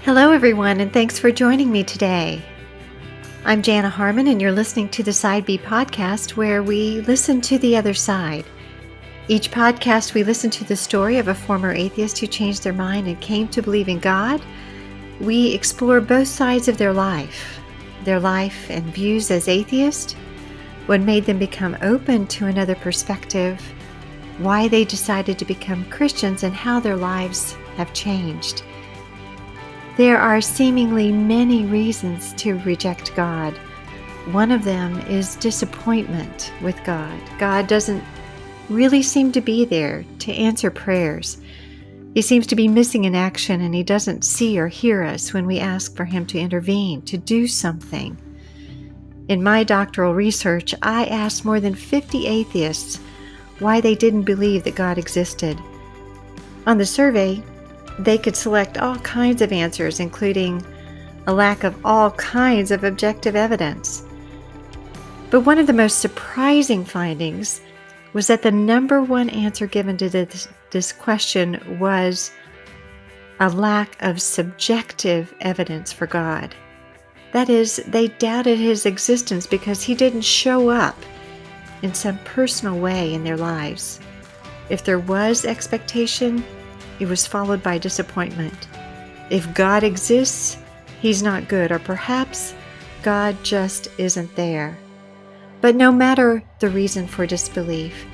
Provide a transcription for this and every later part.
Hello, everyone, and thanks for joining me today. I'm Jana Harmon, and you're listening to the Side B podcast, where we listen to the other side. Each podcast, we listen to the story of a former atheist who changed their mind and came to believe in God. We explore both sides of their life and views as atheist, what made them become open to another perspective, why they decided to become Christians, and how their lives have changed. There are seemingly many reasons to reject God. One of them is disappointment with God. God doesn't really seem to be there to answer prayers. He seems to be missing in action, and he doesn't see or hear us when we ask for him to intervene, to do something. In my doctoral research, I asked more than 50 atheists why they didn't believe that God existed. On the survey, they could select all kinds of answers, including a lack of all kinds of objective evidence. But one of the most surprising findings was that the number one answer given to this question was a lack of subjective evidence for God. That is, they doubted his existence because he didn't show up in some personal way in their lives. If there was expectation, it was followed by disappointment. If God exists, he's not good, or perhaps God just isn't there. But no matter the reason for disbelief,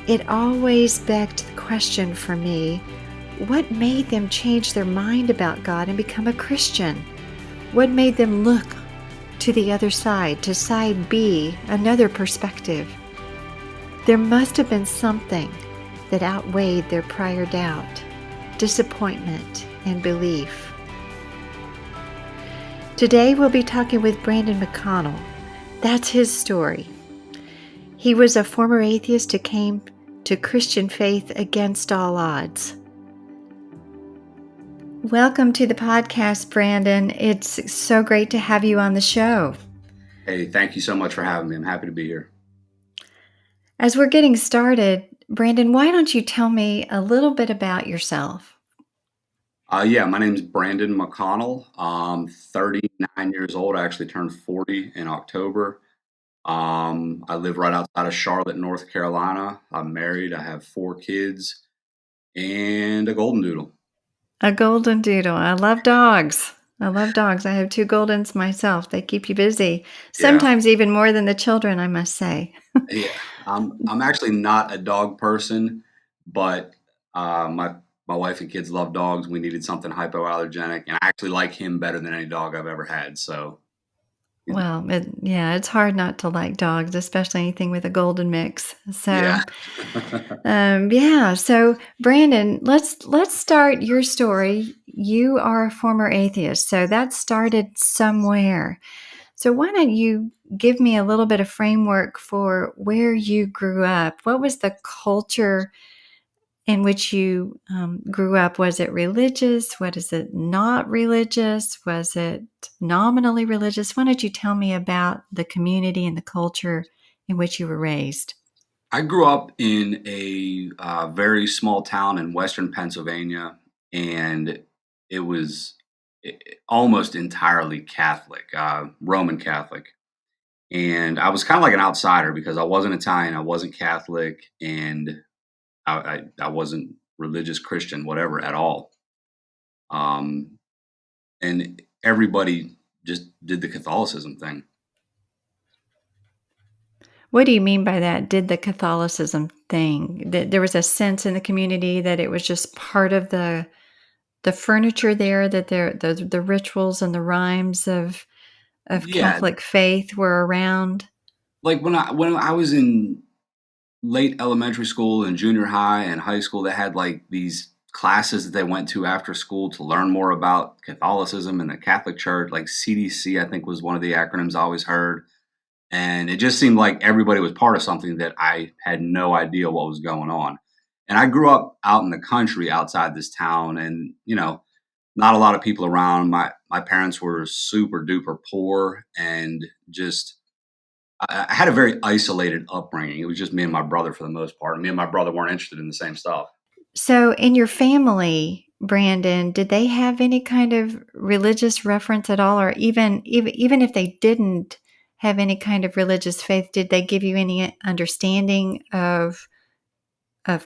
it always begged the question for me, what made them change their mind about God and become a Christian? What made them look to the other side, to side B, another perspective? There must have been something that outweighed their prior doubt, disappointment, and belief. Today we'll be talking with Brandon McConnell. That's his story. He was a former atheist who came to Christian faith against all odds. Welcome to the podcast, Brandon. It's so great to have you on the show. Hey, thank you so much for having me. I'm happy to be here. As we're getting started, Brandon, why don't you tell me a little bit about yourself? My name's Brandon McConnell. I'm 39 years old. I actually turned 40 in October. I live right outside of Charlotte, North Carolina. I'm married. I have 4 kids and a golden doodle. A golden doodle. I love dogs. I have 2 Goldens myself. They keep you busy. Sometimes even more than the children, I must say. Yeah. I'm actually not a dog person, but my wife and kids love dogs. We needed something hypoallergenic, and I actually like him better than any dog I've ever had. So Well, it's hard not to like dogs, especially anything with a golden mix. So, So Brandon, let's start your story. You are a former atheist, so that started somewhere. So why don't you give me a little bit of framework for where you grew up? What was the culture in which you grew up? Was it religious? What is it not religious? Was it nominally religious? Why don't you tell me about the community and the culture in which you were raised? I grew up in a very small town in Western Pennsylvania, and it was almost entirely Catholic, Roman Catholic. And I was kind of like an outsider because I wasn't Italian, I wasn't Catholic, and I wasn't religious Christian, whatever, at all. Um, and everybody just did the Catholicism thing. What do you mean by that? Did the Catholicism thing? That there was a sense in the community that it was just part of the furniture there, that the rituals and the rhymes of Yeah, Catholic faith were around? like when I was in late elementary school and junior high and high school, they had like these classes that they went to after school to learn more about Catholicism and the Catholic Church. Like CDC, I think, was one of the acronyms I always heard. And it just seemed like everybody was part of something that I had no idea what was going on. And I grew up out in the country outside this town, and not a lot of people around. My parents were super duper poor, and just I had a very isolated upbringing. It was just me and my brother for the most part. Me and my brother weren't interested in the same stuff. So in your family, Brandon, did they have any kind of religious reference at all, or even if they didn't have any kind of religious faith, did they give you any understanding of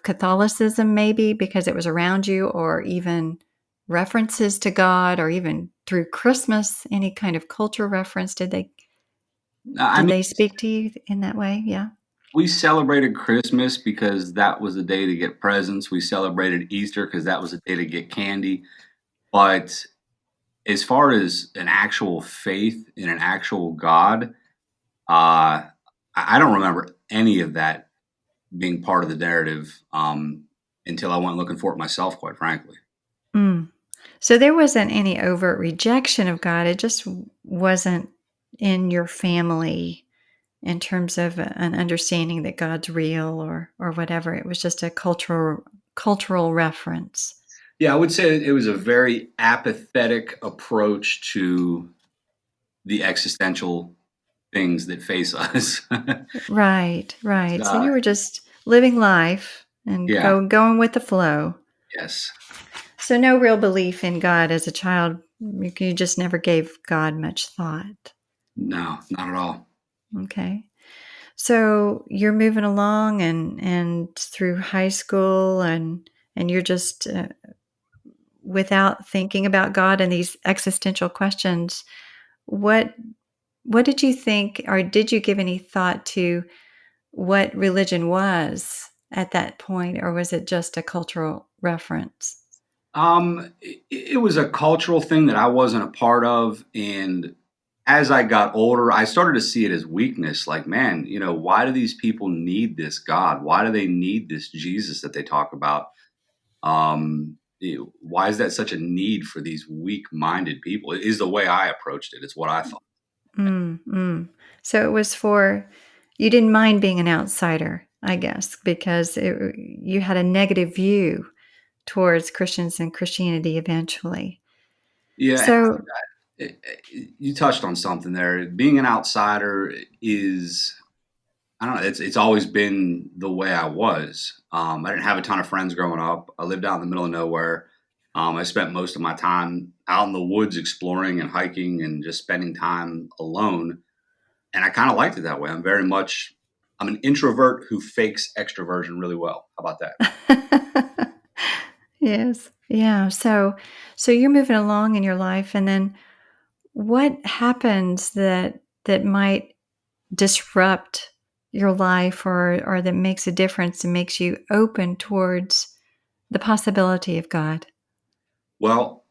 Catholicism, maybe because it was around you, or even references to God, or even through Christmas, any kind of culture reference? I Did mean, they speak to you in that way? Yeah. we celebrated Christmas because that was the day to get presents. We celebrated Easter because that was the day to get candy. But as far as an actual faith in an actual God, I don't remember any of that being part of the narrative until I went looking for it myself, quite frankly. Mm. So there wasn't any overt rejection of God. It just wasn't in your family in terms of an understanding that God's real, or whatever. It was just a cultural reference. Yeah, I would say it was a very apathetic approach to the existential things that face us. Right, It's, right. So you were just living life and yeah, going with the flow. yes, So no real belief in God as a child. You just never gave God much thought. no, not at all. Okay. So you're moving along and through high school, and you're just without thinking about God and these existential questions. What what did you think, or did you give any thought to what religion was at that point, or was it just a cultural reference? It was a cultural thing that I wasn't a part of, and as I got older, I started to see it as weakness. Like, man, why do these people need this God? Why do they need this Jesus that they talk about? Why is that such a need for these weak-minded people? Is the way I approached it. It's what I thought. Mm, mm. So it was for you didn't mind being an outsider, I guess, because you had a negative view towards Christians and Christianity eventually. Yeah, So, you touched on something there. Being an outsider is, I don't know. It's always been the way I was. I didn't have a ton of friends growing up. I lived out in the middle of nowhere. I spent most of my time out in the woods exploring and hiking and just spending time alone. And I kind of liked it that way. I'm an introvert who fakes extroversion really well. How about that? yes, yeah. So you're moving along in your life, and then what happens that might disrupt your life, or that makes a difference and makes you open towards the possibility of God? Well,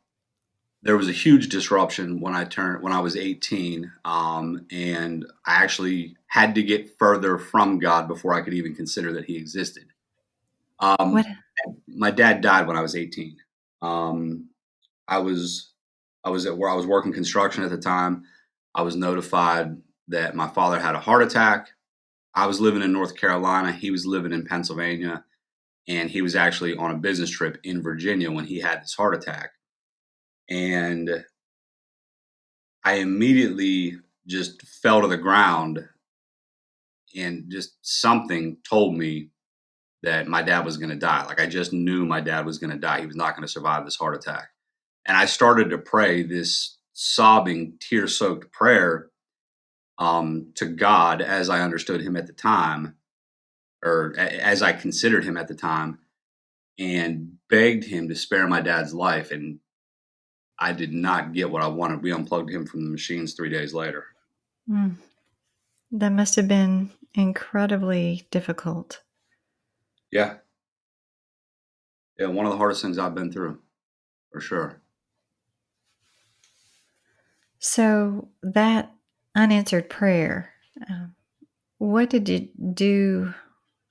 there was a huge disruption when I was 18, and I actually had to get further from God before I could even consider that He existed. What? Um, my dad died when I was 18. Um, I was I was at where I was working construction at the time. I was notified that my father had a heart attack. I was living in North Carolina. He was living in Pennsylvania, and he was actually on a business trip in Virginia when he had this heart attack. And I immediately just fell to the ground, and just something told me that my dad was going to die. Like, I just knew my dad was going to die. He was not going to survive this heart attack. And I started to pray this sobbing, tear soaked prayer to God as I understood him at the time, or as I considered him at the time, and begged him to spare my dad's life. And I did not get what I wanted. We unplugged him from the machines 3 days later. Mm, that must have been incredibly difficult. Yeah. Yeah. One of the hardest things I've been through, for sure. So that unanswered prayer, um, what did it do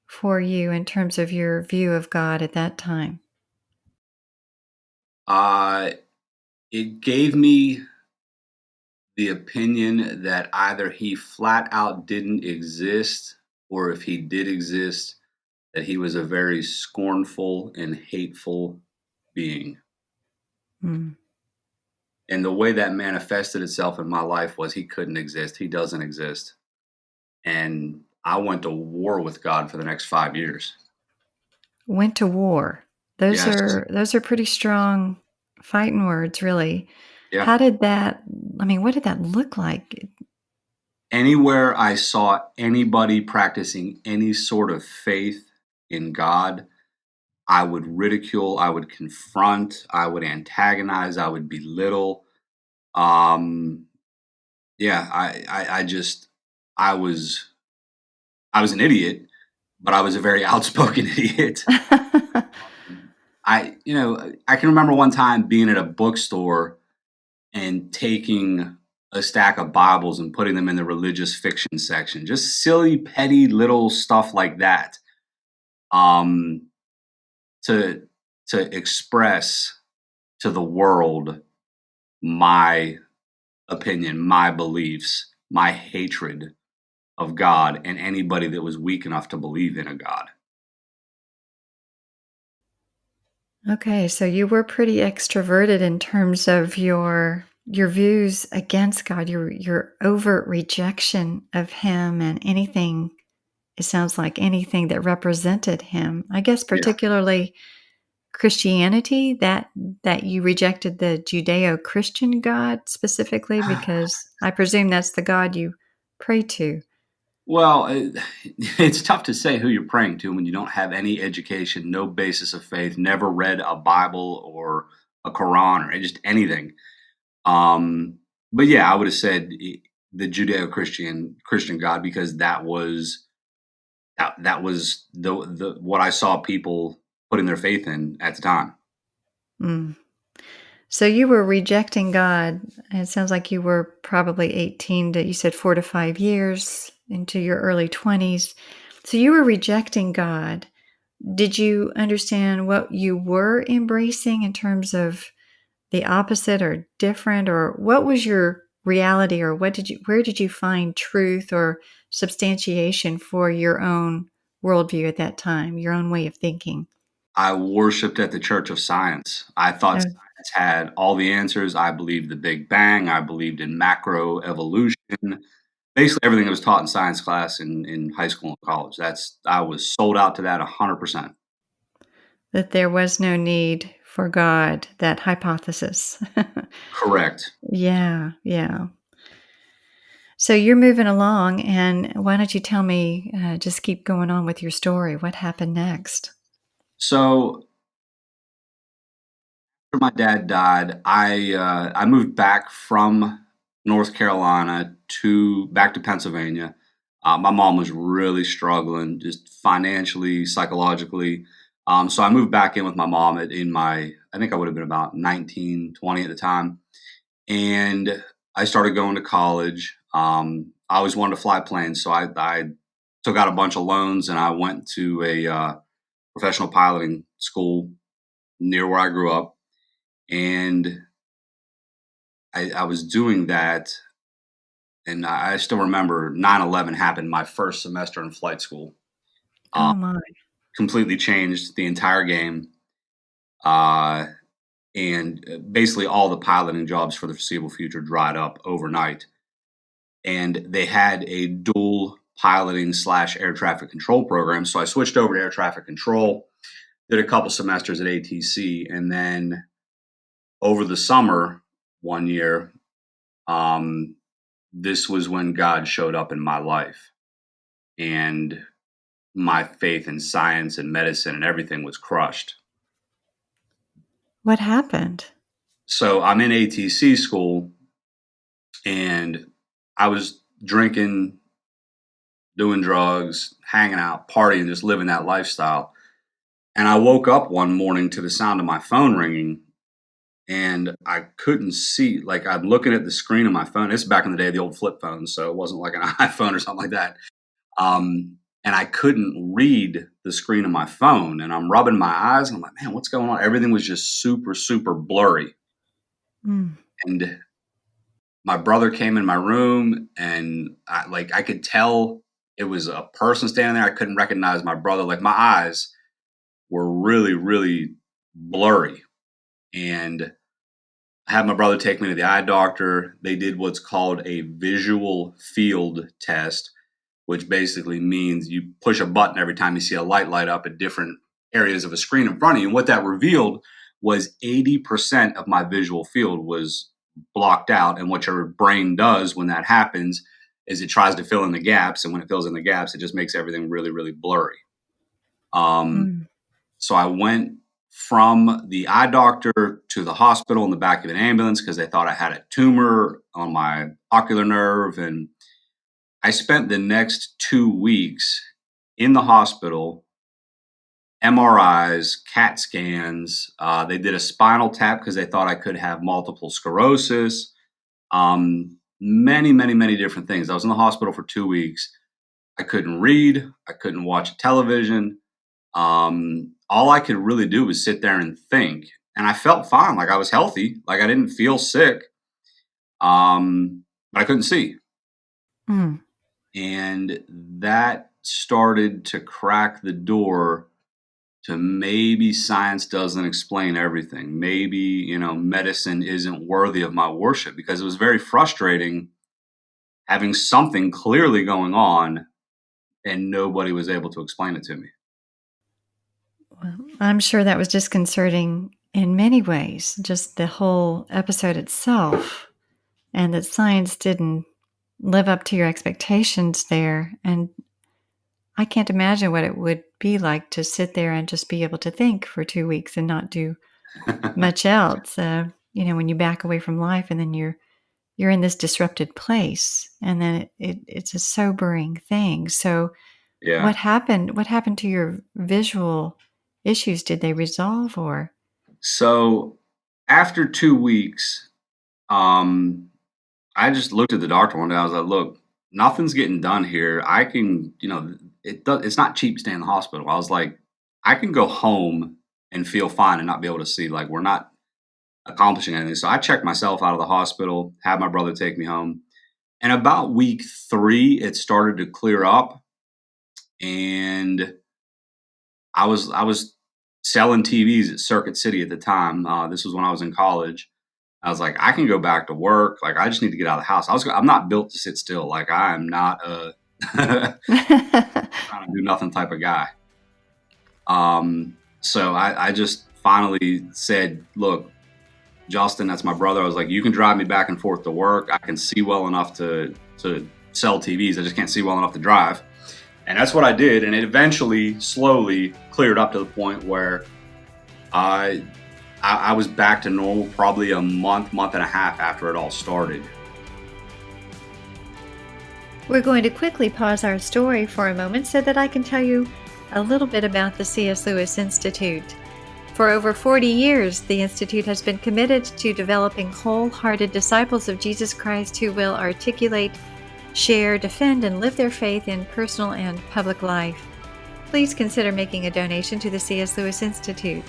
for you in terms of your view of God at that time? Uh, it gave me the opinion that either he flat out didn't exist, or if he did exist, that he was a very scornful and hateful being. Mm, And the way that manifested itself in my life was he couldn't exist. He doesn't exist. And I went to war with God for the next 5 years. went to war. Yes. Those are pretty strong fighting words, really. Yeah. How did that I mean, what did that look like? Anywhere I saw anybody practicing any sort of faith in God, I would ridicule, I would confront, I would antagonize, I would belittle. Um, yeah, I just, I was, I was an idiot, but I was a very outspoken idiot. I can remember one time being at a bookstore and taking a stack of Bibles and putting them in the religious fiction section, just silly, petty little stuff like that. Um, to express to the world my opinion, my beliefs, my hatred of God and anybody that was weak enough to believe in a God. Okay, so you were pretty extroverted in terms of your views against God, your overt rejection of him and anything it sounds like anything that represented him. I guess Yeah. particularly Christianity, that you rejected the Judeo-Christian God specifically because I presume that's the God you pray to. Well, it's tough to say who you're praying to when you don't have any education, no basis of faith, never read a Bible or a Quran or just anything. Um, but yeah, I would have said the Judeo-Christian God because that was the what I saw people putting their faith in at the time. Mm. So you were rejecting God. And it sounds like you were probably 18 to you said 4 to 5 years into your early 20s. So you were rejecting God. Did you understand what you were embracing in terms of the opposite or different, or what was your reality, or where did you find truth or substantiation for your own worldview at that time, your own way of thinking? I worshiped at the Church of Science. I thought Oh, science had all the answers. I believed the Big Bang. I believed in macro evolution. Basically, everything that was taught in science class in high school and college. I was sold out to that 100%. that there was no need for God, that hypothesis. Correct. Yeah, yeah. So you're moving along, and why don't you tell me, just keep going on with your story. What happened next? So after my dad died, I moved back from North Carolina to back to Pennsylvania. My mom was really struggling, just financially, psychologically. So I moved back in with my mom in my, I think I would have been about 19, 20 at the time. And I started going to college. I always wanted to fly planes. So I took out a bunch of loans and I went to a professional piloting school near where I grew up. And I was doing that. And I still remember 9/11 happened my first semester in flight school. Oh my. Completely changed the entire game. Uh, and basically all the piloting jobs for the foreseeable future dried up overnight. And they had a dual piloting slash air traffic control program. So I switched over to air traffic control, did a couple semesters at ATC, and then over the summer one year, um, this was when God showed up in my life, and my faith in science and medicine and everything was crushed. What happened? So I'm in ATC school, and I was drinking, doing drugs, hanging out, partying, just living that lifestyle. And I woke up one morning to the sound of my phone ringing, and I couldn't see. Like, I'm looking at the screen of my phone. It's back in the day, the old flip phone, so it wasn't like an iPhone or something like that. And I couldn't read the screen of my phone, and I'm rubbing my eyes, and I'm like, man, what's going on? Everything was just super, super blurry. Mm. And my brother came in my room, and I could tell it was a person standing there. I couldn't recognize my brother. Like, my eyes were really, really blurry. And I had my brother take me to the eye doctor. They did what's called a visual field test, which basically means you push a button every time you see a light light up. A different areas of a screen in front of you. And what that revealed was 80% of my visual field was blocked out. And what your brain does when that happens is it tries to fill in the gaps. And when it fills in the gaps, it just makes everything really, really blurry. Mm. So I went from the eye doctor to the hospital in the back of an ambulance because they thought I had a tumor on my ocular nerve. And I spent the next 2 weeks in the hospital, MRIs, CAT scans. They did a spinal tap because they thought I could have multiple sclerosis. Many, many, many different things. I was in the hospital for 2 weeks. I couldn't read. I couldn't watch television. All I could really do was sit there and think. And I felt fine. Like I was healthy. Like I didn't feel sick. But I couldn't see. Mm. And that started to crack the door to maybe science doesn't explain everything. Maybe, medicine isn't worthy of my worship, because it was very frustrating having something clearly going on and nobody was able to explain it to me. Well, I'm sure that was disconcerting in many ways, just the whole episode itself, and that science didn't live up to your expectations there. And I can't imagine what it would be like to sit there and just be able to think for 2 weeks and not do much else. When you back away from life and then you're in this disrupted place, and then it's a sobering thing. So Yeah. what happened to your visual issues? Did they resolve, or? So after 2 weeks, um, I just looked at the doctor one day. I was like, "Look, nothing's getting done here. I can, it's not cheap staying in the hospital." I was like, "I can go home and feel fine and not be able to see. Like we're not accomplishing anything." So I checked myself out of the hospital, had my brother take me home, and about week 3, it started to clear up, and I was selling TVs at Circuit City at the time. This was when I was in college. I was like, I can go back to work. Like, I just need to get out of the house. I'm not built to sit still. Like, I am not a trying to do nothing type of guy. So I just finally said, "Look, Justin, that's my brother." I was like, "You can drive me back and forth to work. I can see well enough to sell TVs. I just can't see well enough to drive." And that's what I did. And it eventually, slowly cleared up to the point where I was back to normal probably a month and a half after it all started. We're going to quickly pause our story for a moment so that I can tell you a little bit about the C.S. Lewis Institute. For over 40 years, the Institute has been committed to developing wholehearted disciples of Jesus Christ who will articulate, share, defend, and live their faith in personal and public life. Please consider making a donation to the C.S. Lewis Institute.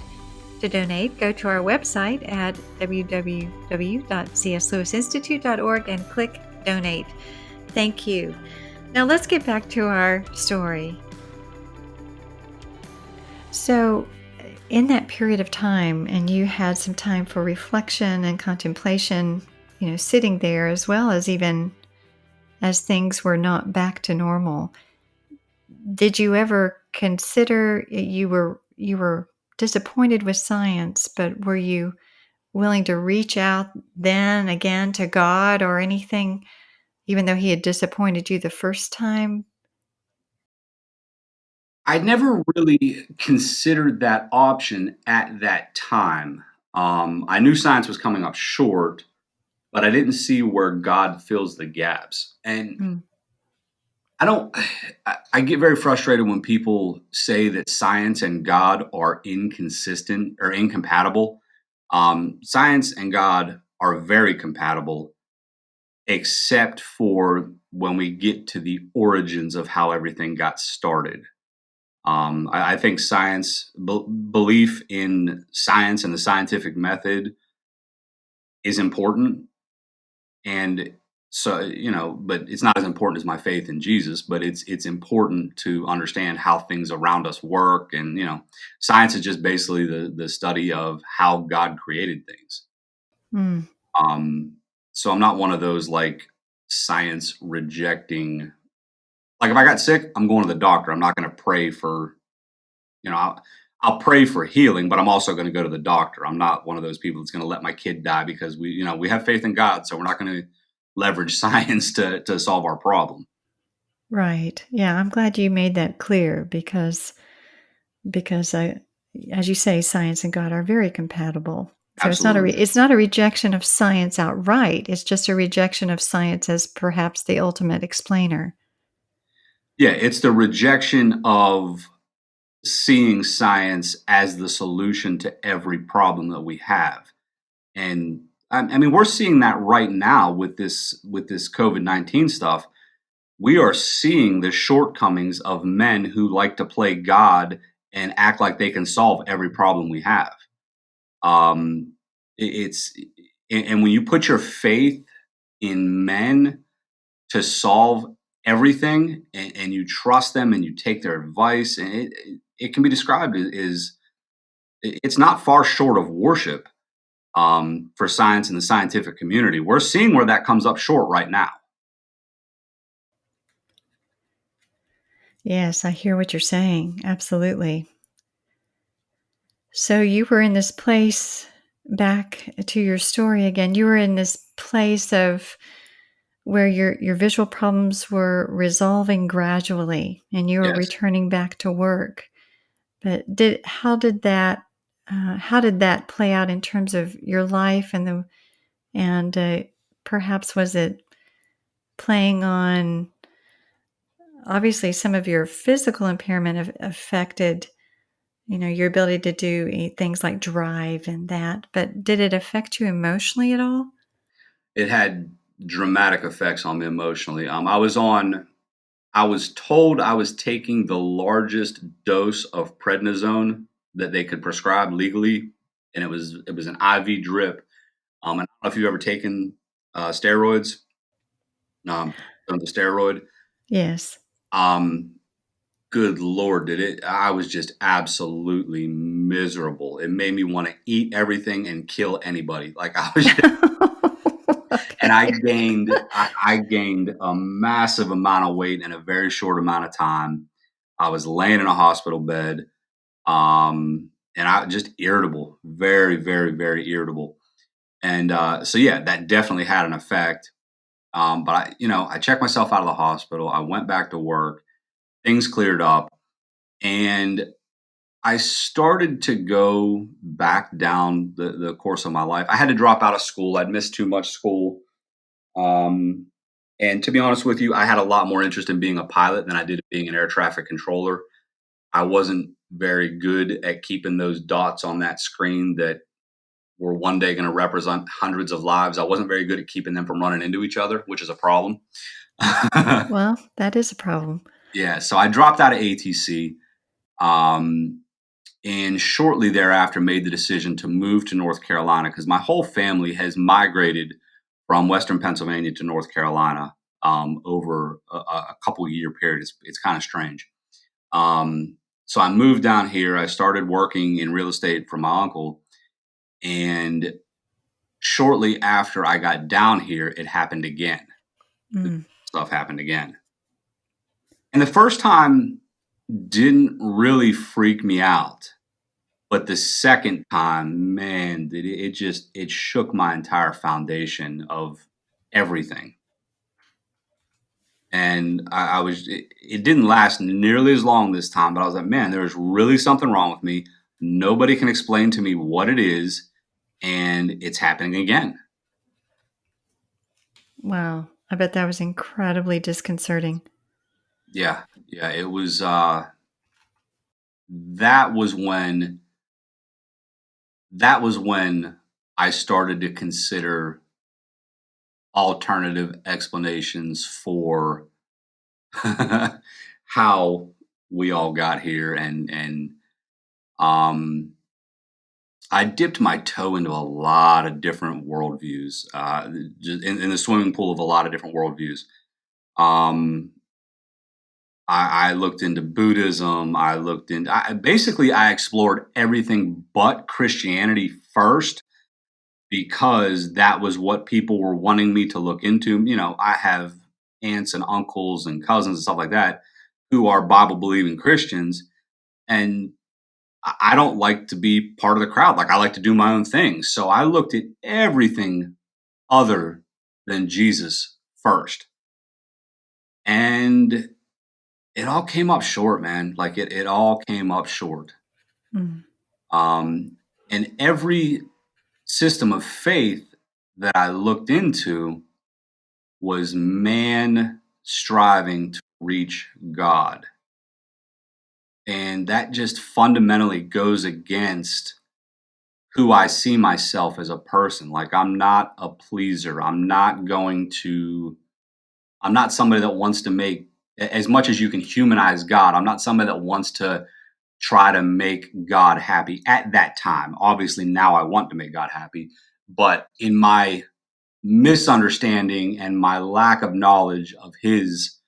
To donate, go to our website at www.cslewisinstitute.org and click Donate. Thank you. Now let's get back to our story. So, in that period of time, and you had some time for reflection and contemplation, sitting there, as well as even as things were not back to normal, did you ever consider you were disappointed with science, but were you willing to reach out then again to God or anything, even though he had disappointed you the first time? I never really considered that option at that time. I knew science was coming up short, but I didn't see where God fills the gaps. And Mm. I don't, I get very frustrated when people say that science and God are inconsistent or incompatible. Science and God are very compatible, except for when we get to the origins of how everything got started. I think belief in science and the scientific method is important. And so, but it's not as important as my faith in Jesus, but it's important to understand how things around us work. And, science is just basically the study of how God created things. Mm. Um, so I'm not one of those like science rejecting, like if I got sick, I'm going to the doctor. I'm not going to pray for, you know, I'll pray for healing, but I'm also going to go to the doctor. I'm not one of those people that's going to let my kid die because we have faith in God, so we're not going to leverage science to solve our problem. Right. Yeah, I'm glad you made that clear because I, as you say, science and God are very compatible. So Absolutely. it's not a rejection of science outright. It's just a rejection of science as perhaps the ultimate explainer. Yeah, it's the rejection of seeing science as the solution to every problem that we have. And I mean, we're seeing that right now with this COVID-19 stuff. We are seeing the shortcomings of men who like to play God and act like they can solve every problem we have. Um, it's and when you put your faith in men to solve everything, and you trust them and you take their advice, and it can be described as it's not far short of worship for science and the scientific community. We're seeing where that comes up short right now. Yes, I hear what you're saying. Absolutely. So you were in this place, back to your story again. You were in this place of where your visual problems were resolving gradually and you were Yes, returning back to work. But how did that play out in terms of your life and perhaps was it playing on obviously some of your physical impairment affected your ability to do things like drive and that, but did it affect you emotionally at all? it had dramatic effects on me emotionally. I was told I was taking the largest dose of prednisone that they could prescribe legally, and it was an IV drip. I don't know if you've ever taken steroids, done the steroid. Yes. Um, Good Lord, did it? I was just absolutely miserable. It made me want to eat everything and kill anybody. Like I was and Okay. I gained a massive amount of weight in a very short amount of time. I was laying in a hospital bed, and I just irritable, very, very, very irritable. And so yeah, that definitely had an effect. But I checked myself out of the hospital. I went back to work. Things cleared up, and I started to go back down the course of my life. I had to drop out of school. I'd missed too much school. Um, and to be honest with you, I had a lot more interest in being a pilot than I did being an air traffic controller. I wasn't very good at keeping those dots on that screen that were one day going to represent hundreds of lives. I wasn't very good at keeping them from running into each other, which is a problem. Well, that is a problem. Yeah, so I dropped out of ATC, um, and shortly thereafter made the decision to move to North Carolina because my whole family has migrated from Western Pennsylvania to North Carolina over a couple year period. It's kind of strange. So I moved down here. I started working in real estate for my uncle, and shortly after I got down here, it happened again. Mm. Stuff happened again, and the first time didn't really freak me out. But the second time, man, did it just it shook my entire foundation of everything. And I was it didn't last nearly as long this time, but I was like, man, there's really something wrong with me. Nobody can explain to me what it is, and it's happening again. Wow. I bet that was incredibly disconcerting. Yeah, yeah, it was. That was when that was when I started to consider alternative explanations for how we all got here, and um I dipped my toe into a lot of different worldviews, just in the swimming pool of a lot of different worldviews. um I looked into Buddhism. Basically I explored everything but Christianity first because that was what people were wanting me to look into. I have aunts and uncles and cousins and stuff like that who are Bible believing Christians, and I don't like to be part of the crowd. Like, I like to do my own thing. So I looked at everything other than Jesus first. And it all came up short, man. Like, it all came up short. Mm. And every system of faith that I looked into was man striving to reach God. And that just fundamentally goes against who I see myself as a person. Like, I'm not a pleaser. I'm not somebody that wants to make, as much as you can humanize God, I'm not somebody that wants to try to make God happy at that time. Obviously, now I want to make God happy. But in my misunderstanding and my lack of knowledge of his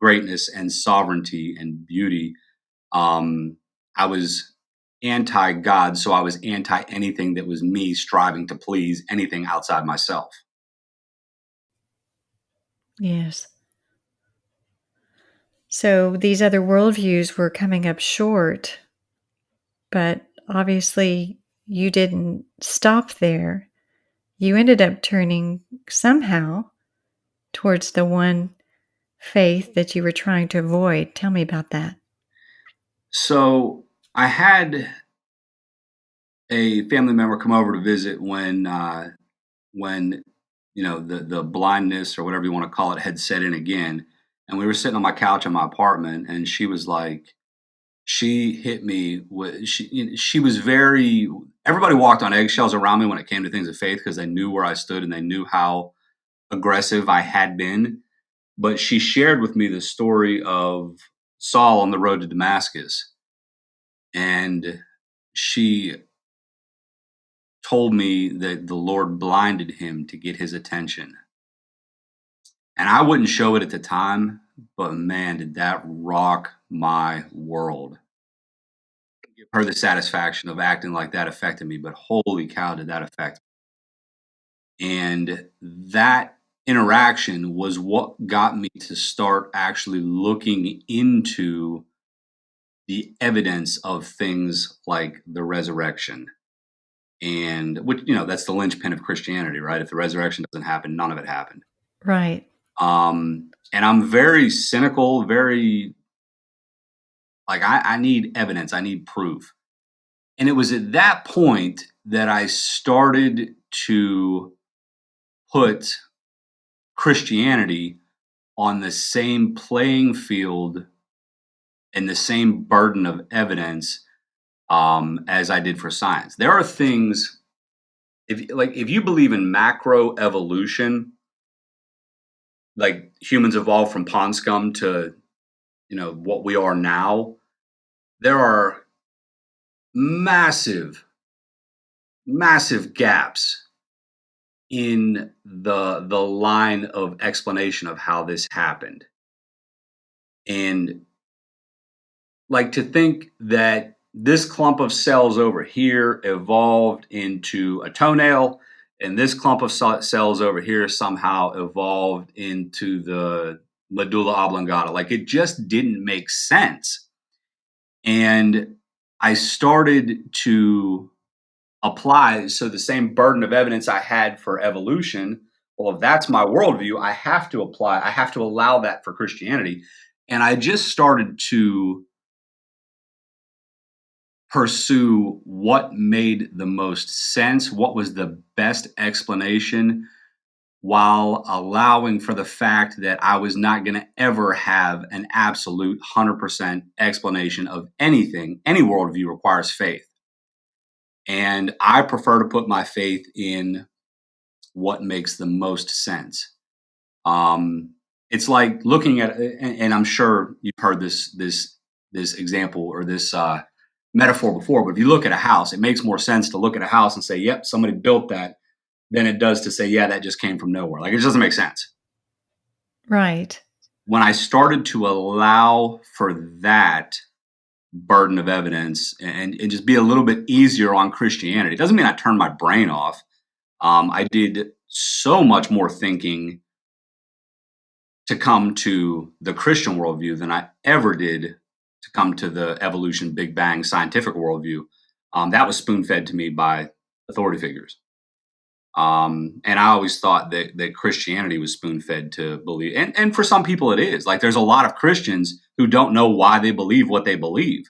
greatness and sovereignty and beauty, I was anti God, so I was anti anything that was me striving to please anything outside myself. Yes. So these other worldviews were coming up short, but obviously you didn't stop there. You ended up turning somehow towards the one faith that you were trying to avoid. Tell me about that. So I had a family member come over to visit when the blindness or whatever you want to call it had set in again, and we were sitting on my couch in my apartment, and she was like, she hit me with she was very, everybody walked on eggshells around me when it came to things of faith because they knew where I stood and they knew how aggressive I had been. But she shared with me the story of Saul on the road to Damascus, and she told me that the Lord blinded him to get his attention. And I wouldn't show it at the time, but man, did that rock my world. Give her the satisfaction of acting like that affected me, but holy cow, did that affect me. And that interaction was what got me to start actually looking into the evidence of things like the resurrection. And which, that's the linchpin of Christianity, right? If the resurrection doesn't happen, none of it happened. Right. And I'm very cynical, very like, I need evidence, I need proof. And it was at that point that I started to put Christianity on the same playing field and the same burden of evidence as I did for science. There are things, if you believe in macro evolution, like humans evolved from pond scum to what we are now, there are massive, massive gaps in the line of explanation of how this happened. And like, to think that this clump of cells over here evolved into a toenail, and this clump of cells over here somehow evolved into the medulla oblongata, like, it just didn't make sense. And I started to apply, so the same burden of evidence I had for evolution, well, if that's my worldview, I have to allow that for Christianity. And I just started to pursue what made the most sense, what was the best explanation, while allowing for the fact that I was not going to ever have an absolute 100% explanation of anything. Any worldview requires faith. And I prefer to put my faith in what makes the most sense. It's like looking at, and I'm sure you've heard this example or this metaphor before. But if you look at a house, it makes more sense to look at a house and say, "Yep, somebody built that," than it does to say, "Yeah, that just came from nowhere." Like, it just doesn't make sense. Right. When I started to allow for that burden of evidence and just be a little bit easier on Christianity, it doesn't mean I turned my brain off. I did so much more thinking to come to the Christian worldview than I ever did to come to the evolution, Big Bang scientific worldview. That was spoon fed to me by authority figures. And I always thought that Christianity was spoon fed to believe. And for some people, it is. Like, there's a lot of Christians who don't know why they believe what they believe.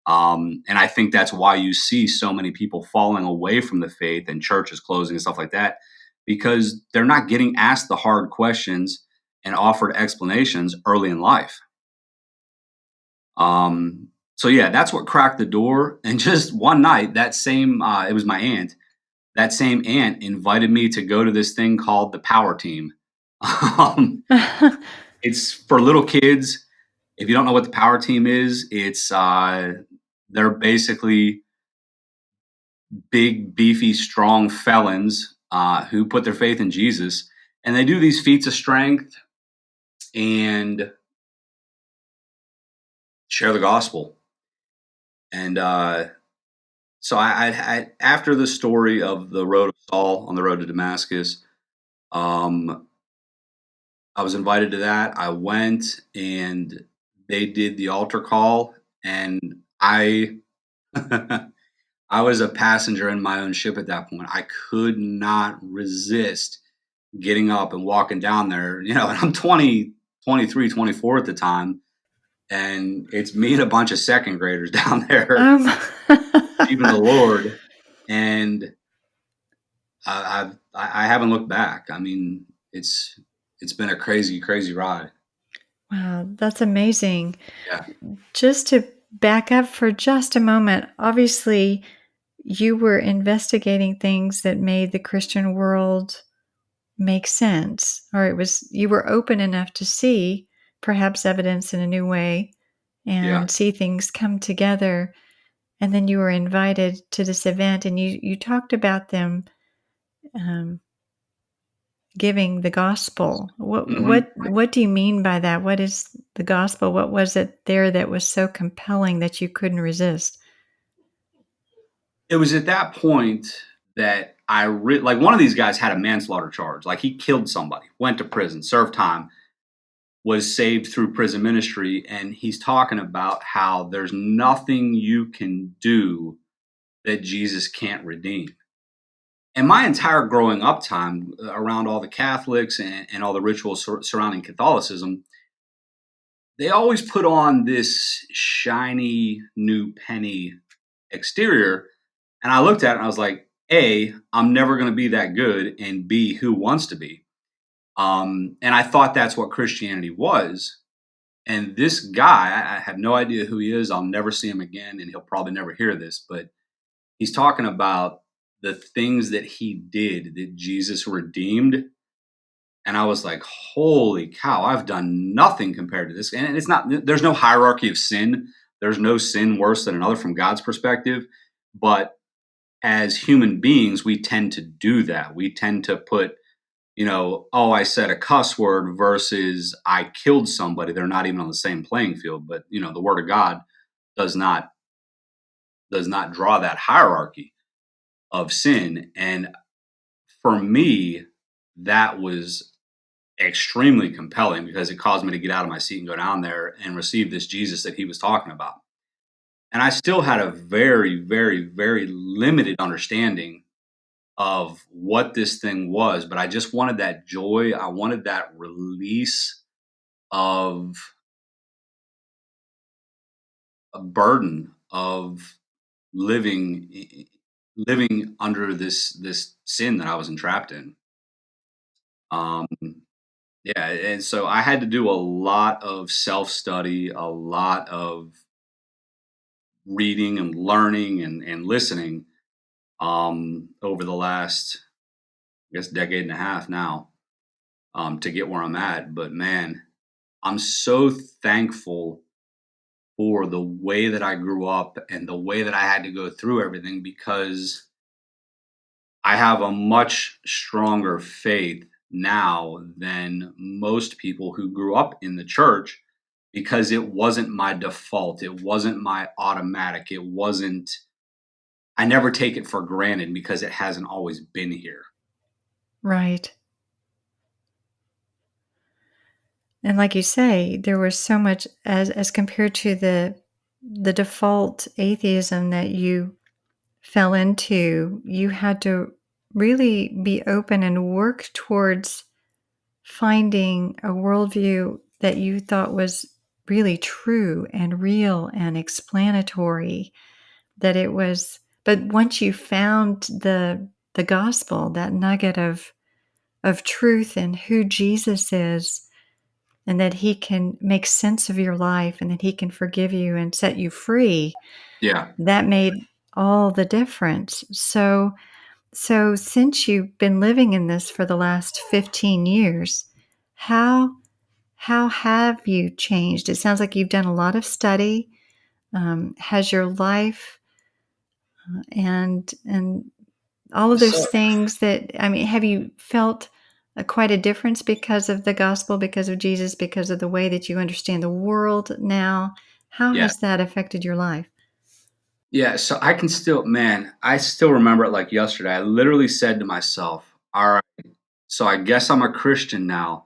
And I think that's why you see so many people falling away from the faith and churches closing and stuff like that, because they're not getting asked the hard questions and offered explanations early in life. So yeah, that's what cracked the door. And just one night, it was my aunt. That same aunt invited me to go to this thing called the Power Team. Um, it's for little kids. If you don't know what the Power Team is, they're basically big, beefy, strong felons who put their faith in Jesus, and they do these feats of strength and share the gospel. And so I after the story of the road of Saul on the road to Damascus, um, I was invited to that. I went, and they did the altar call, and I I was a passenger in my own ship at that point. I could not resist getting up and walking down there, and I'm 20, 23, 24 at the time, and it's me and a bunch of second graders down there, Um, even the Lord, and I haven't looked back. I mean, it's been a crazy, crazy ride. wow, that's amazing. Yeah, Just to back up for just a moment, obviously, you were investigating things that made the Christian world make sense, or you were open enough to see perhaps evidence in a new way yeah. and see things come together. And then you were invited to this event, and you talked about them um, giving the gospel. What hmm what what do you mean by that? What is the gospel? What was it there that was so compelling that you couldn't resist? It was at that point that like, one of these guys had a manslaughter charge. Like, he killed somebody, went to prison, served time, was saved through prison ministry, and he's talking about how there's nothing you can do that Jesus can't redeem. And my entire growing up time around all the Catholics and all the rituals surrounding Catholicism, they always put on this shiny new penny exterior. And I looked at it and I was like, A, I'm never going to be that good. And B, who wants to be? And I thought that's what Christianity was. And this guy, I have no idea who he is. I'll never see him again, and he'll probably never hear this, but he's talking about the things that he did that Jesus redeemed. And I was like, holy cow, I've done nothing compared to this. And there's no hierarchy of sin. There's no sin worse than another from God's perspective. But as human beings, we tend to do that. We tend to put, oh, I said a cuss word versus I killed somebody. They're not even on the same playing field. But, the word of God does not draw that hierarchy of sin. And for me, that was extremely compelling because it caused me to get out of my seat and go down there and receive this Jesus that he was talking about. And I still had a very, very, very limited understanding of what this thing was, but I just wanted that joy. I wanted that release of a burden of living under this sin that I was entrapped in. Um, yeah, and so I had to do a lot of self study, a lot of reading and learning and listening over the last, I guess, decade and a half now, to get where I'm at. But man, I'm so thankful for the way that I grew up and the way that I had to go through everything, because I have a much stronger faith now than most people who grew up in the church, because it wasn't my default. It wasn't my automatic. I never take it for granted because it hasn't always been here. Right. And like you say, there was so much as compared to the the default atheism that you fell into, you had to really be open and work towards finding a worldview that you thought was really true and real and explanatory, that it was, but once you found the gospel, that nugget of truth and who Jesus is, and that he can make sense of your life and that he can forgive you and set you free, Yeah. that made all the difference. So since you've been living in this for the last 15 years, how have you changed? It sounds like you've done a lot of study. Has your life and all of So those things that, I mean, have you felt quite a difference because of the gospel, because of Jesus, because of the way that you understand the world now? How yeah. has that affected your life? Yeah. So I can still, man, I still remember it like yesterday. I literally said to myself, all right, so I guess I'm a Christian now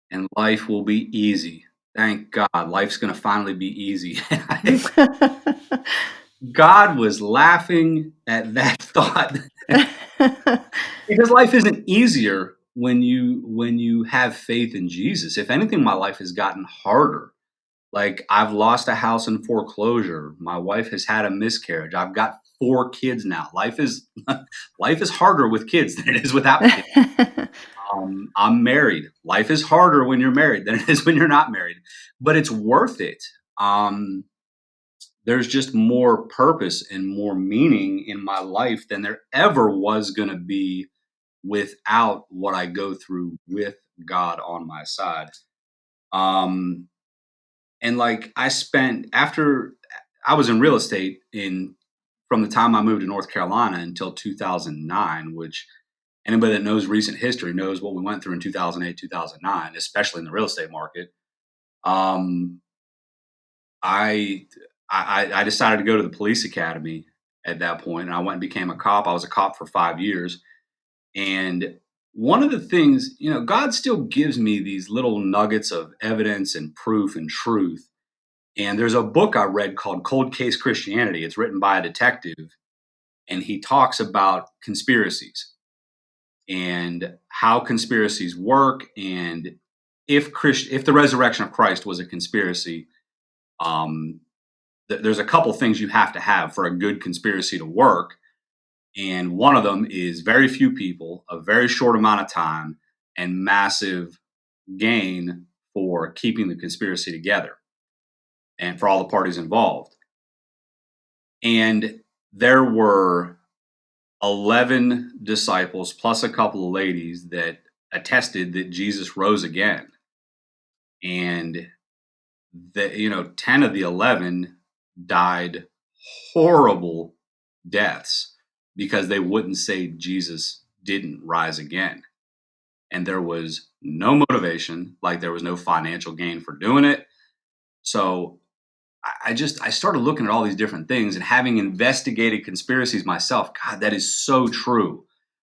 and life will be easy. Thank God, life's going to finally be easy. God was laughing at that thought because life isn't easier when you have faith in Jesus. If anything, my life has gotten harder. Like, I've lost a house in foreclosure. My wife has had a miscarriage. I've got 4 kids now. Life is life is harder with kids than it is without kids. I'm married. Life is harder when you're married than it is when you're not married, but it's worth it. Um, there's just more purpose and more meaning in my life than there ever was going to be without what I go through with God on my side. Um, and like I spent after I was in real estate in from the time I moved to North Carolina until 2009, which anybody that knows recent history knows what we went through in 2008, 2009, especially in the real estate market. Um, I, I decided to go to the police academy at that point, and I went and became a cop. I was a cop for 5 years, and one of the things, God still gives me these little nuggets of evidence and proof and truth. And there's a book I read called Cold Case Christianity. It's written by a detective, and he talks about conspiracies and how conspiracies work, and if the resurrection of Christ was a conspiracy, um, there's a couple things you have to have for a good conspiracy to work, and one of them is very few people, a very short amount of time, and massive gain for keeping the conspiracy together and for all the parties involved. And there were 11 disciples plus a couple of ladies that attested that Jesus rose again. And 10 of the 11 died horrible deaths because they wouldn't say Jesus didn't rise again. And there was no motivation, like there was no financial gain for doing it. So I started looking at all these different things, and having investigated conspiracies myself. God, that is so true.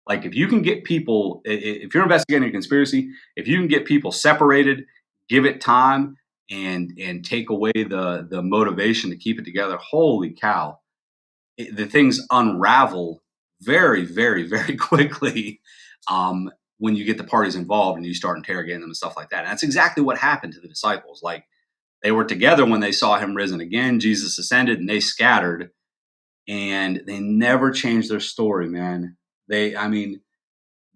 Like, if you can get people, if you're investigating a conspiracy, if you can get people separated, give it time, and take away the motivation to keep it together, holy cow, the things unravel very, very, very quickly. When you get the parties involved and you start interrogating them and stuff like that. And that's exactly what happened to the disciples. Like, they were together when they saw him risen again. Jesus ascended and they scattered, and they never changed their story, man. I mean,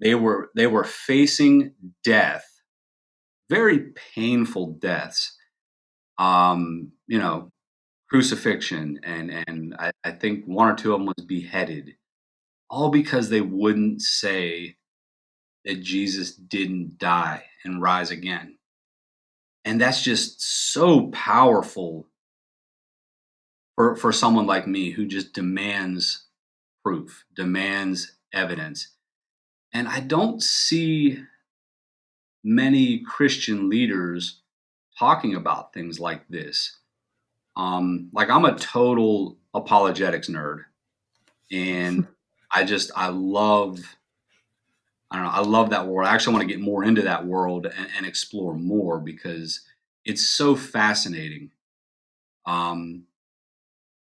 they were facing death, very painful deaths. You know, crucifixion, and I think one or two of them was beheaded, all because they wouldn't say that Jesus didn't die and rise again. And that's just so powerful for someone like me who just demands proof, demands evidence. And I don't see many Christian leaders talking about things like this. Like, I'm a total apologetics nerd, and I love, I don't know, I love that world. I actually want to get more into that world and explore more because it's so fascinating. Um,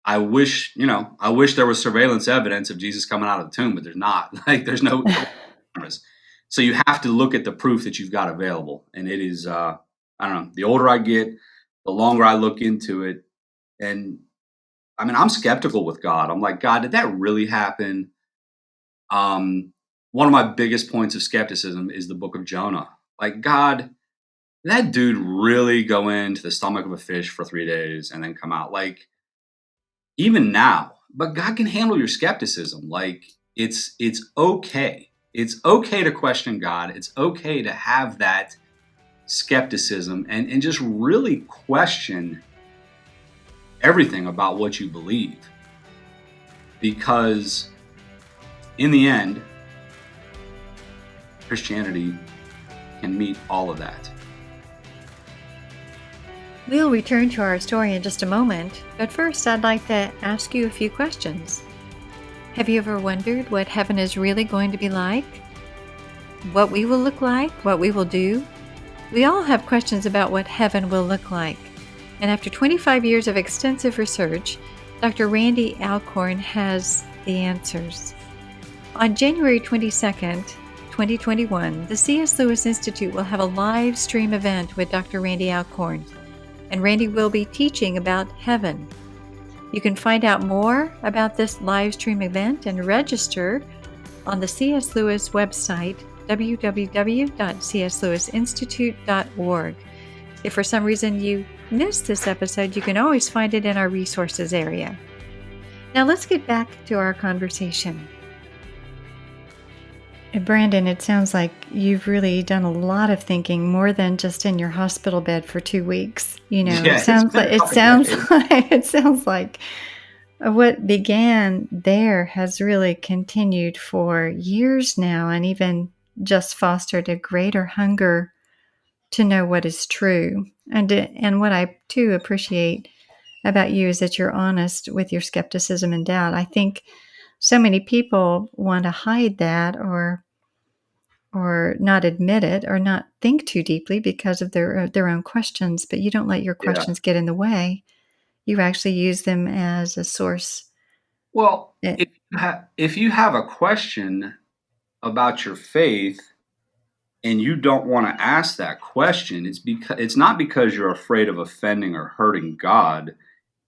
I wish, I wish there was surveillance evidence of Jesus coming out of the tomb, but there's not. Like, there's no cameras. So you have to look at the proof that you've got available. And it is, I don't know, the older I get, the longer I look into it. And I mean, I'm skeptical with God. I'm like, God, did that really happen? One of my biggest points of skepticism is the book of Jonah. Like, God, did that dude really go into the stomach of a fish for 3 days and then come out? Like, even now, but God can handle your skepticism. Like, it's okay. It's okay to question God. It's okay to have that skepticism and just really question everything about what you believe. Because in the end, Christianity can meet all of that. We'll return to our story in just a moment, but first I'd like to ask you a few questions. Have you ever wondered what heaven is really going to be like? What we will look like? What we will do? We all have questions about what heaven will look like. And after 25 years of extensive research, Dr. Randy Alcorn has the answers. On January 22nd, 2021, the C.S. Lewis Institute will have a live stream event with Dr. Randy Alcorn, and Randy will be teaching about heaven. You can find out more about this live stream event and register on the C.S. Lewis website, www.cslewisinstitute.org. If for some reason you missed this episode, you can always find it in our resources area. Now let's get back to our conversation. Brandon, it sounds like you've really done a lot of thinking, more than just in your hospital bed for 2 weeks. Yeah, It sounds like what began there has really continued for years now, and even just fostered a greater hunger to know what is true. And what I too appreciate about you is that you're honest with your skepticism and doubt. I think so many people want to hide that or not admit it or not think too deeply because of their own questions, but you don't let your yeah. questions get in the way. You actually use them as a source. Well, if you have a question about your faith and you don't want to ask that question, it's not because you're afraid of offending or hurting God.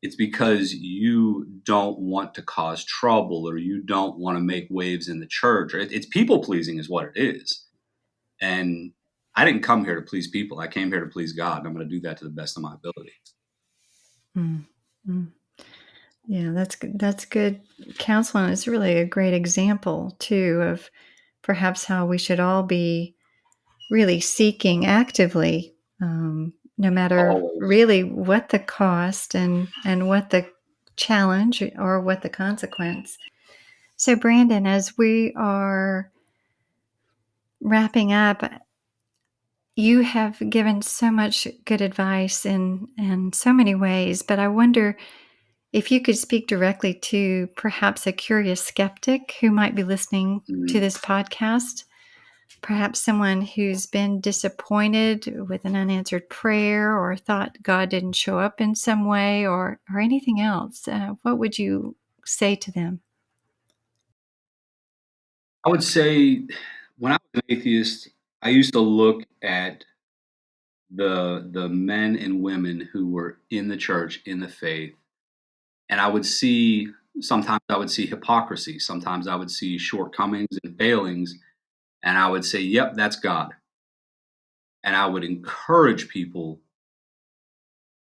It's because you don't want to cause trouble or you don't want to make waves in the church. It's people pleasing is what it is. And I didn't come here to please people. I came here to please God, and I'm going to do that to the best of my ability. Mm-hmm. Yeah, that's good counseling. It's really a great example too of perhaps how we should all be really seeking actively, no matter Always. really what the cost and what the challenge or what the consequence. So, Brandon, as we are wrapping up, you have given so much good advice in so many ways, but I wonder if you could speak directly to perhaps a curious skeptic who might be listening to this podcast, perhaps someone who's been disappointed with an unanswered prayer or thought God didn't show up in some way or anything else. What would you say to them? I would say when I was an atheist, I used to look at the men and women who were in the church, in the faith, and sometimes I would see hypocrisy, sometimes I would see shortcomings and failings, and I would say, "Yep, that's God." And I would encourage people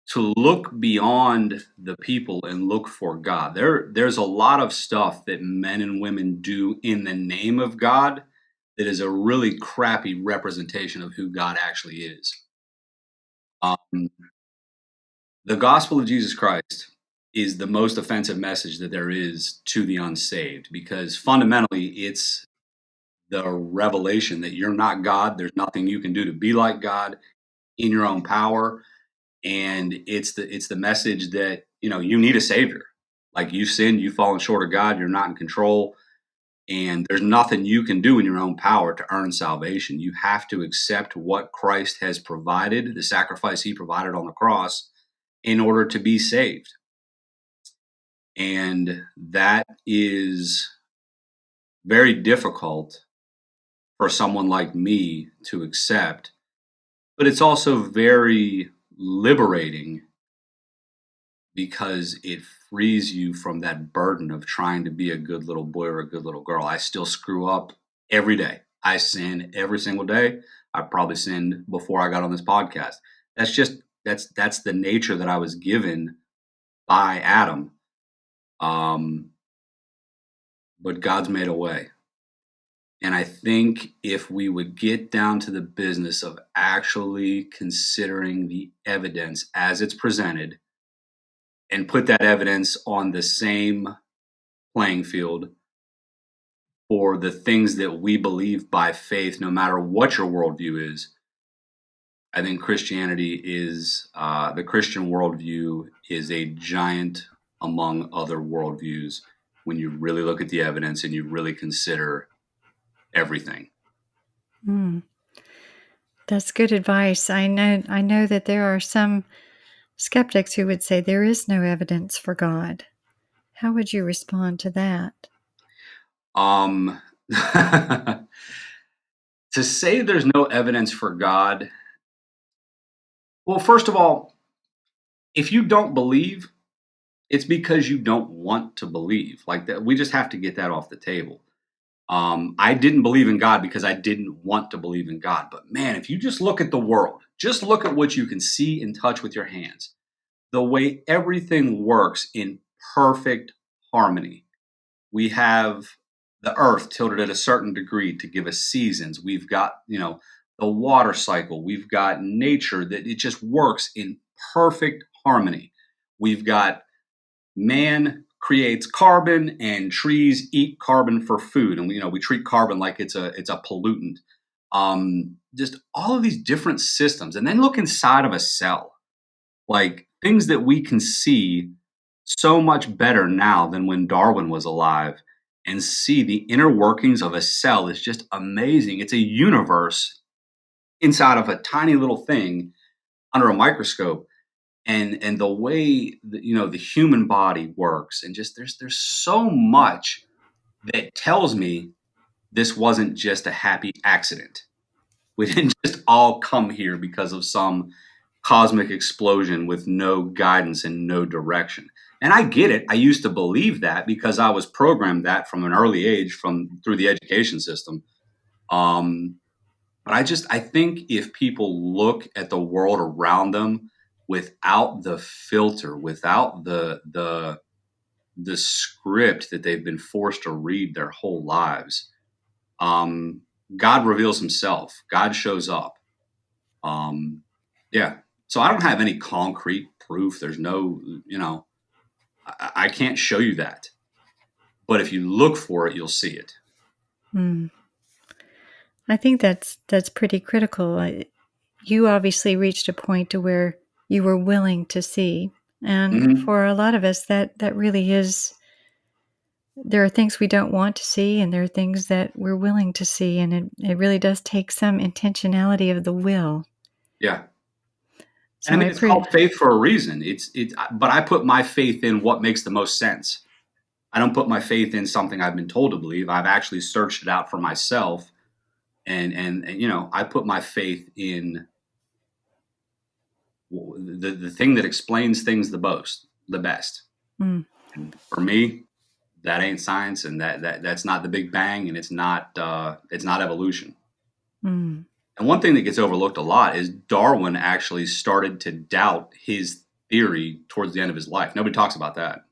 to look beyond the people and look for God. There's a lot of stuff that men and women do in the name of God that is a really crappy representation of who God actually is. Um, the gospel of Jesus Christ is the most offensive message that there is to the unsaved because fundamentally it's the revelation that you're not God. There's nothing you can do to be like God in your own power. And it's the message that you need a savior. Like, you sinned, you've fallen short of God, you're not in control, and there's nothing you can do in your own power to earn salvation. You have to accept what Christ has provided, the sacrifice he provided on the cross, in order to be saved. And that is very difficult for someone like me to accept, but it's also very liberating because it frees you from that burden of trying to be a good little boy or a good little girl. I still screw up every day. I sin every single day. I probably sinned before I got on this podcast. That's just that's the nature that I was given by Adam. Um, but God's made a way. And I think if we would get down to the business of actually considering the evidence as it's presented and put that evidence on the same playing field for the things that we believe by faith, no matter what your worldview is, I think Christianity is the Christian worldview is a giant among other worldviews when you really look at the evidence and you really consider everything. Mm. That's good advice. I know that there are some skeptics who would say there is no evidence for God. How would you respond to that? Um, to say there's no evidence for God, well, first of all, if you don't believe, it's because you don't want to believe. Like that, we just have to get that off the table. I didn't believe in God because I didn't want to believe in God. But man, if you just look at the world, just look at what you can see and touch with your hands, the way everything works in perfect harmony. We have the earth tilted at a certain degree to give us seasons. We've got, the water cycle. We've got nature that it just works in perfect harmony. We've got man creates carbon and trees eat carbon for food, and we treat carbon like it's a pollutant. Just all of these different systems, and then look inside of a cell, like things that we can see so much better now than when Darwin was alive, and see the inner workings of a cell is just amazing. It's a universe inside of a tiny little thing under a microscope, and the way the human body works, and just there's so much that tells me this wasn't just a happy accident. We didn't just all come here because of some cosmic explosion with no guidance and no direction. And I get it. I used to believe that because I was programmed that from an early age from through the education system. um, but I think if people look at the world around them without the filter, without the script that they've been forced to read their whole lives, um, God reveals Himself. God shows up. Um, yeah. So I don't have any concrete proof. There's no, I can't show you that. But if you look for it, you'll see it. Hmm. I think that's pretty critical. You obviously reached a point to where you were willing to see, and Hmm. for a lot of us, that really is. There are things we don't want to see, and there are things that we're willing to see, and it really does take some intentionality of the will. Yeah. And So I I mean, it's called faith for a reason. But I put my faith in what makes the most sense. I don't put my faith in something I've been told to believe. I've actually searched it out for myself, and I put my faith in the thing that explains things the best. Mm, And for me, that ain't science, and that's not the Big Bang, and it's not evolution. mm. And one thing that gets overlooked a lot is Darwin actually started to doubt his theory towards the end of his life. Nobody talks about that.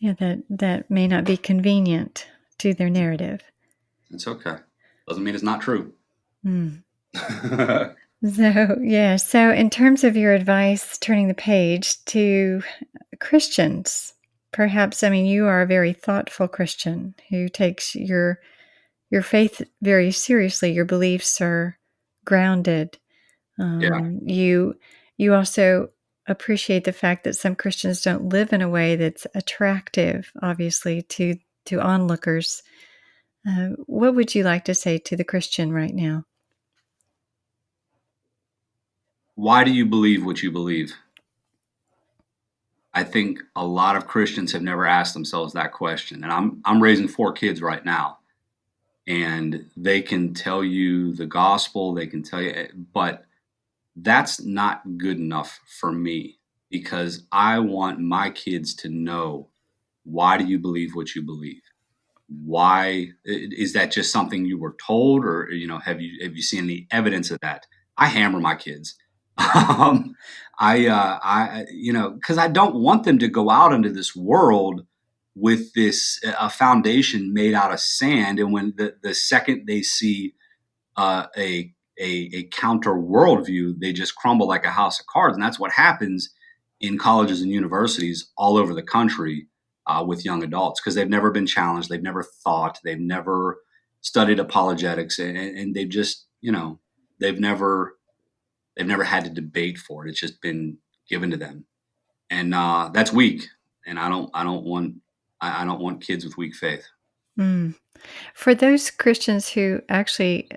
Yeah, that may not be convenient to their narrative. It's okay. Doesn't mean it's not true. Mm. So, yeah. So, in terms of your advice, turning the page to Christians, perhaps, I mean, you are a very thoughtful Christian who takes your faith very seriously. Your beliefs are grounded. Yeah. You also appreciate the fact that some Christians don't live in a way that's attractive, obviously, to onlookers. What would you like to say to the Christian right now? Why do you believe what you believe? I think a lot of Christians have never asked themselves that question. And I'm raising 4 kids right now, and they can tell you the gospel, they can tell you, but that's not good enough for me, because I want my kids to know, why do you believe what you believe? Why is that just something you were told, or have you seen any evidence of that? I hammer my kids. um, I because I don't want them to go out into this world with this a foundation made out of sand, and when the second they see a counter worldview, they just crumble like a house of cards. And that's what happens in colleges and universities all over the country with young adults, because they've never been challenged, they've never thought, they've never studied apologetics, and they've just they've never had to debate for it. It's just been given to them, and that's weak. And I don't want kids with weak faith. Mm. For those Christians who actually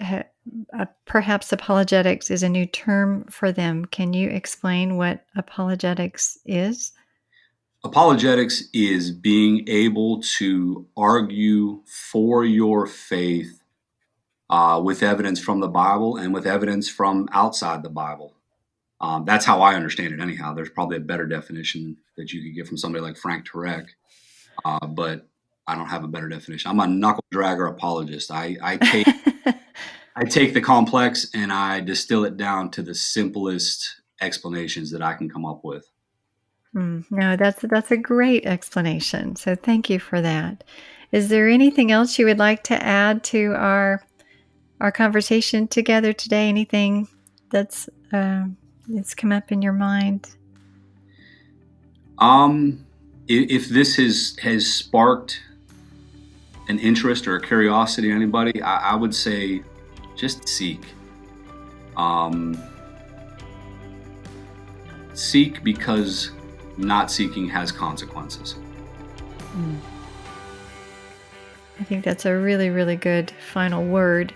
perhaps apologetics is a new term for them, can you explain what apologetics is? Apologetics is being able to argue for your faith with evidence from the Bible and with evidence from outside the Bible. That's how I understand it, anyhow. There's probably a better definition that you could get from somebody like Frank Turek, but I don't have a better definition. I'm a knuckle dragger apologist. I take the complex and I distill it down to the simplest explanations that I can come up with. No, that's a great explanation. So thank you for that. Is there anything else you would like to add to our conversation together today? Anything that's come up in your mind? If this has sparked an interest or a curiosity in anybody, I would say just seek. Seek, because not seeking has consequences. I think that's a really, really good final word.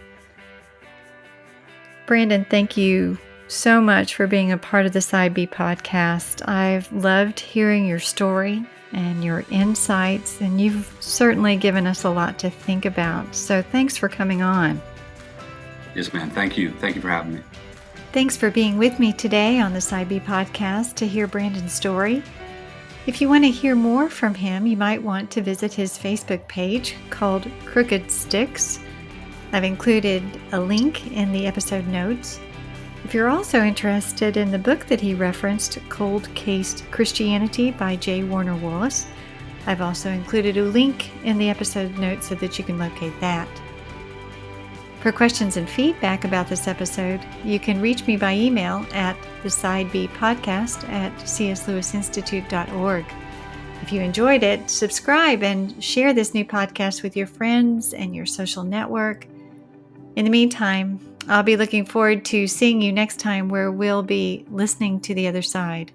Brandon, thank you so much for being a part of the Side B podcast. I've loved hearing your story and your insights, and you've certainly given us a lot to think about. So thanks for coming on. Yes, ma'am. Thank you. Thank you for having me. Thanks for being with me today on the Side B podcast to hear Brandon's story. If you want to hear more from him, you might want to visit his Facebook page called Crooked Sticks. I've included a link in the episode notes. If you're also interested in the book that he referenced, Cold Case Christianity by J. Warner Wallace, I've also included a link in the episode notes so that you can locate that. For questions and feedback about this episode, you can reach me by email at thesidebpodcast@cslewisinstitute.org. If you enjoyed it, subscribe and share this new podcast with your friends and your social network. In the meantime, I'll be looking forward to seeing you next time, where we'll be listening to the other side.